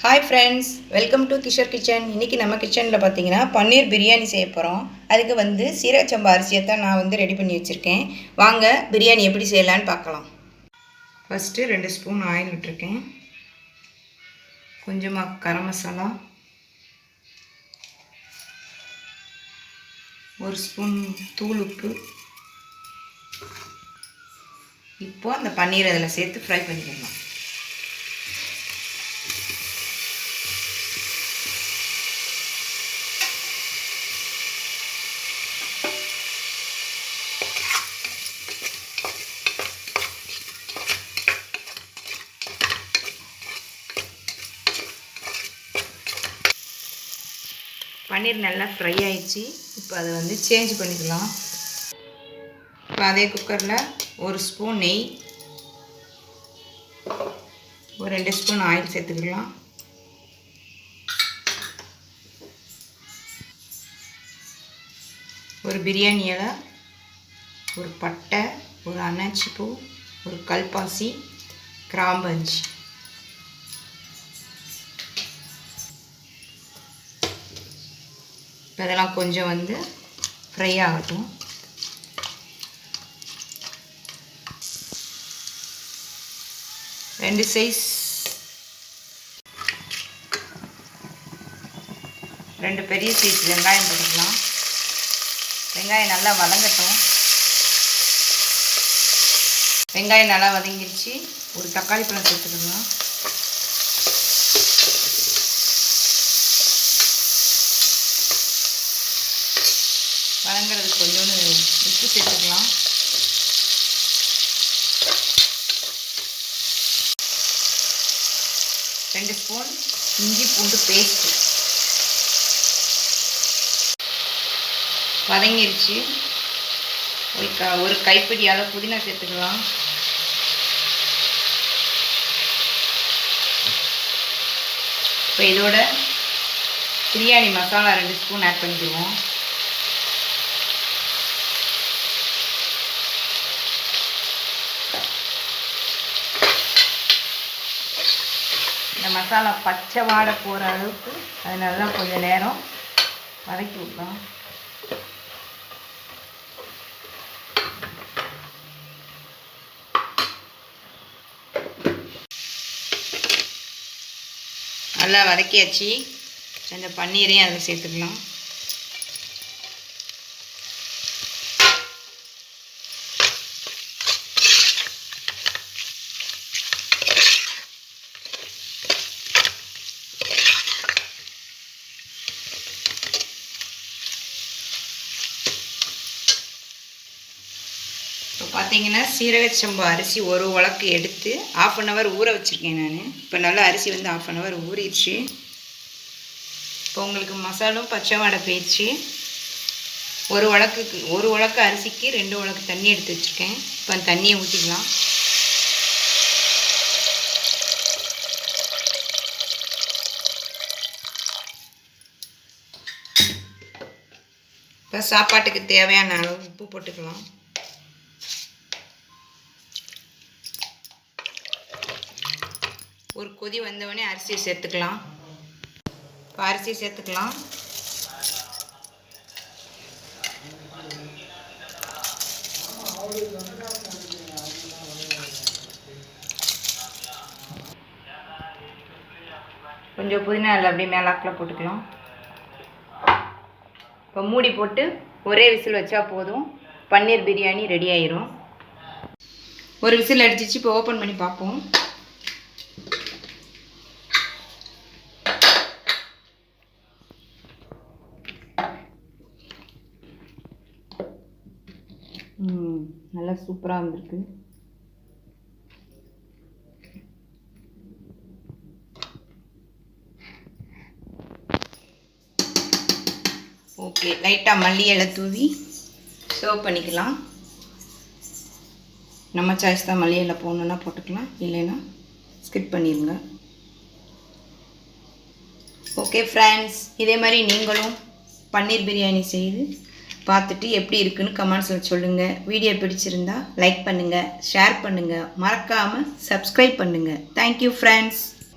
Hi friends, welcome to Kishore Kitchen. இன்னைக்கு நம்ம கிச்சன்ல பாத்தீங்கன்னா பன்னீர் பிரியாணி செய்ய போறோம். அதுக்கு வந்து சீரக சம்பா அரிசியை தான் நான் வந்து ரெடி பண்ணி வச்சிருக்கேன். வாங்க பிரியாணி எப்படி செய்யலாம்னு பார்க்கலாம். ஃபர்ஸ்ட் 2 ஸ்பூன் ஆயில் விட்டுருக்கேன். கொஞ்சமா கரம் மசாலா, 1 ஸ்பூன் தூள் உப்பு. இப்போ அந்த பன்னீர் அதில் சேர்த்து ஃப்ரை பண்ணிக்கலாம். பன்னீர் நல்லா ஃப்ரை ஆயிடுச்சு. இப்போ அதை வந்து சேஞ்ச் பண்ணிக்கலாம். இப்போ அதே குக்கரில் 1 ஸ்பூன் நெய், ஒரு 2 ஸ்பூன் ஆயில் சேர்த்துக்கலாம். ஒரு பிரியாணி இலை, ஒரு பட்டை, ஒரு அன்னாச்சி பூ, ஒரு கல்பாசி, கிராம்பு 5. இப்போ இதெல்லாம் கொஞ்சம் வந்து ஃப்ரை ஆகட்டும். ரெண்டு பெரிய சைஸ் வெங்காயம் போட்டுக்கலாம். வெங்காயம் நல்லா வதங்கட்டும். வெங்காயம் நல்லா வதங்கிடுச்சு. ஒரு தக்காளி பழம் சேர்த்துக்கலாம். வதங்கிறதுக்கு கொஞ்சோண்டு உப்பு சேர்த்துக்கலாம். ரெண்டு ஸ்பூன் இஞ்சி பூண்டு பேஸ்ட் வதங்கிருச்சு. ஒரு கைப்பிடி அளவு புதினா சேர்த்துக்கலாம். இப்போ இதோட பிரியாணி மசாலா 2 ஸ்பூன் ஆட் பண்ணிக்குவோம். இந்த மசாலா பச்சை வாடை போகிற அளவுக்கு அது நல்லா கொஞ்சம் நேரம் வதக்கி விடலாம். நல்லா வதக்கியாச்சு. அந்த பன்னீரையும் அதில் சேர்த்துக்கலாம். இப்போ பார்த்தீங்கன்னா சீரக சம்பா அரிசி ஒரு உலக்கு எடுத்து 1/2 hour ஊற வச்சுருக்கேன் நான். இப்போ நல்லா அரிசி வந்து 1/2 hour ஊறிடுச்சு. இப்போ உங்களுக்கு மசாலும் பச்சை வாடை போயிடுச்சு. ஒரு உலக்கு அரிசிக்கு 2 உலக்கு தண்ணி எடுத்து வச்சுருக்கேன். இப்போ அந்த தண்ணியை ஊற்றிக்கலாம். இப்போ சாப்பாட்டுக்கு தேவையான அளவு உப்பு போட்டுக்கலாம். ஒரு கொதி வந்தவொடனே அரிசியை சேர்த்துக்கலாம். இப்போ அரிசியை சேர்த்துக்கலாம். கொஞ்சம் புதினா இல்லை அப்படியே மேலாக்கில் போட்டுக்கலாம். இப்போ மூடி போட்டு ஒரே விசில் வச்சா போதும். பன்னீர் பிரியாணி ரெடி ஆயிரும். ஒரு விசில் அடிச்சிச்சு. இப்போ ஓப்பன் பண்ணி பார்ப்போம். நல்லா சூப்பராக வந்திருக்கு. ஓகே, லைட்டாக மல்லி இலை தூவி சர்வ் பண்ணிக்கலாம். நம்ம சாய்ஸ் தான். மல்லி இலை போடணுன்னா போட்டுக்கலாம், இல்லைன்னா ஸ்கிப் பண்ணிடுங்க. ஓகே ஃப்ரெண்ட்ஸ், இதே மாதிரி நீங்களும் பன்னீர் பிரியாணி செய்து பார்த்துட்டு எப்படி இருக்குன்னு கமெண்ட்ஸில் சொல்லுங்கள். வீடியோ பிடிச்சிருந்தா லைக் பண்ணுங்கள், ஷேர் பண்ணுங்கள், மறக்காமல் சப்ஸ்கிரைப் பண்ணுங்கள். Thank you friends.